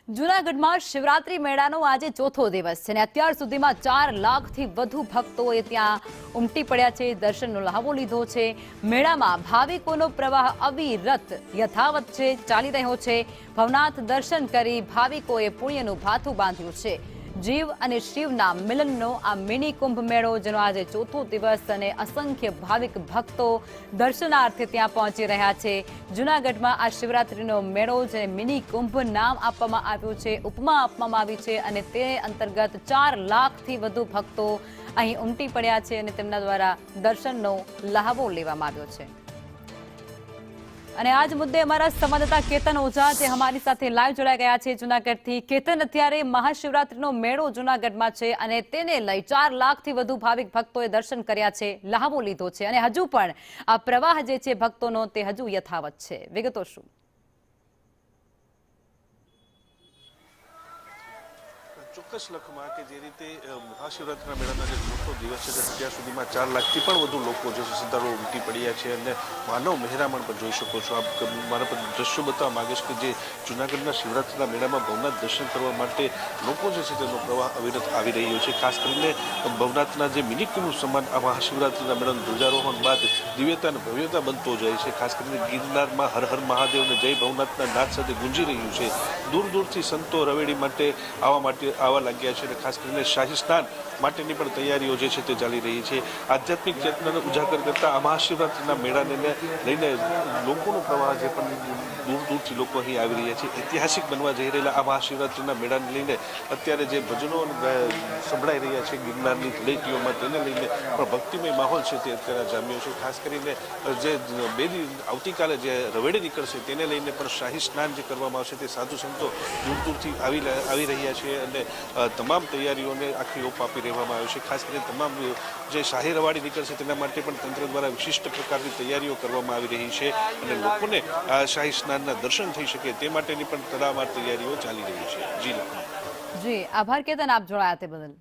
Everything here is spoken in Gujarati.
જૂનાગઢમાં શિવરાત્રી મેળાનો આજે ચોથો દિવસ છે અને અત્યાર સુધીમાં 4 લાખથી વધુ ભક્તોએ ત્યાં ઉમટી પડ્યા છે, દર્શનનો લહાવો લીધો છે। મેળામાં ભાવિકોનો પ્રવાહ અવિરત યથાવત છે, ચાલી રહ્યો છે। ભવનાથ દર્શન કરી ભાવિકોએ પુણ્યનું ભાથું બાંધ્યું છે। જીવ અને શિવના મિલનનો આ મિની કુંભ મેળો જેનો આજે ચોથો દિવસ અને અસંખ્ય ભાવિક ભક્તો દર્શનાર્થે ત્યાં પહોંચી રહ્યા છે। જૂનાગઢમાં આ શિવરાત્રીનો મેળો જે મિની કુંભ નામ આપવામાં આવ્યું છે, ઉપમા આપવામાં આવી છે અને તે અંતર્ગત 4 લાખથી વધુ ભક્તો અહીં ઉમટી પડ્યા છે અને તેમના દ્વારા દર્શનનો લહાવો લેવામાં આવ્યો છે। અને આજ મુદ્દે અમારા સંવાદદાતા કેતન ઓઝા જે અમારી સાથે લાઈવ જોડાઈ ગયા છે જૂનાગઢથી। કેતન, અત્યારે મહાશિવરાત્રીનો મેળો જૂનાગઢમાં છે અને તેને લઈ 4 લાખથી વધુ ભાવિક ભક્તોએ દર્શન કર્યા છે, લહાવો લીધો છે અને હજુ પણ આ પ્રવાહ જે છે ભક્તોનો તે હજુ યથાવત છે, વિગતો શું? ચોક્કસ લખમાં કે જે રીતે મહાશિવરાત્રિના મેળાના જે ચોથો દિવસ છે ત્યાં સુધીમાં 4 લાખથી પણ વધુ લોકો જે છે શ્રદ્ધાળુઓ ઉમટી પડ્યા છે અને માનવ મહેરામણ પણ જોઈ શકો છો આપ। મારા પર દ્રશ્યો બતાવવા માંગીશ કે જે જૂનાગઢના શિવરાત્રિના મેળામાં ભવનાથ દર્શન કરવા માટે લોકો જે છે તેનો પ્રવાહ અવિરત આવી રહ્યો છે। ખાસ કરીને ભવનાથના જે મિની કુંભ સમાન આ મહાશિવરાત્રિના મેળાનું ધ્વજારોહણ બાદ દિવ્યતા અને ભવ્યતા બનતો જાય છે। ખાસ કરીને ગિરનારમાં હર હર મહાદેવને જય ભવનાથના નાદ સાથે ગુંજી રહ્યું છે। દૂર દૂરથી સંતો રવેડી માટે આવા લાગ્યા છે અને ખાસ કરીને શાહી સ્નાન માટેની પણ તૈયારીઓ જે છે તે ચાલી રહી છે। આધ્યાત્મિક ચેતનાને ઉજાગર કરતા આ મહાશિવરાત્રિના મેળાને લઈને લોકોનો પ્રવાહ જે પણ દૂર દૂરથી લોકો અહીં આવી રહ્યા છે। ઐતિહાસિક બનવા જઈ રહેલા આ મહાશિવરાત્રિના મેળાને લઈને અત્યારે જે ભજનો સંભળાઈ રહ્યા છે ગિરનારની તળેટીઓમાં તેને લઈને પણ ભક્તિમય માહોલ છે તે અત્યારે જામ્યો છે। ખાસ કરીને જે આવતીકાલે જે રવેડે નીકળશે તેને લઈને પણ શાહી સ્નાન જે કરવામાં આવશે તે સાધુ સંતો દૂર દૂરથી આવી રહ્યા છે અને તમામ તૈયારીઓને આખરી ઓપ આપી રહેવામાં આવ્યો છે। ખાસ કરીને તમામ જે શાહી રવાડી નીકળશે તેના માટે પણ તંત્ર દ્વારા વિશિષ્ટ પ્રકારની તૈયારીઓ કરવામાં આવી રહી છે અને લોકોને આ શાહી સ્નાનના દર્શન થઈ શકે તે માટેની પણ તડામાર તૈયારીઓ ચાલી રહી છે। જી જી, આભાર કેતન, આપ જોડાયા તે બદલ।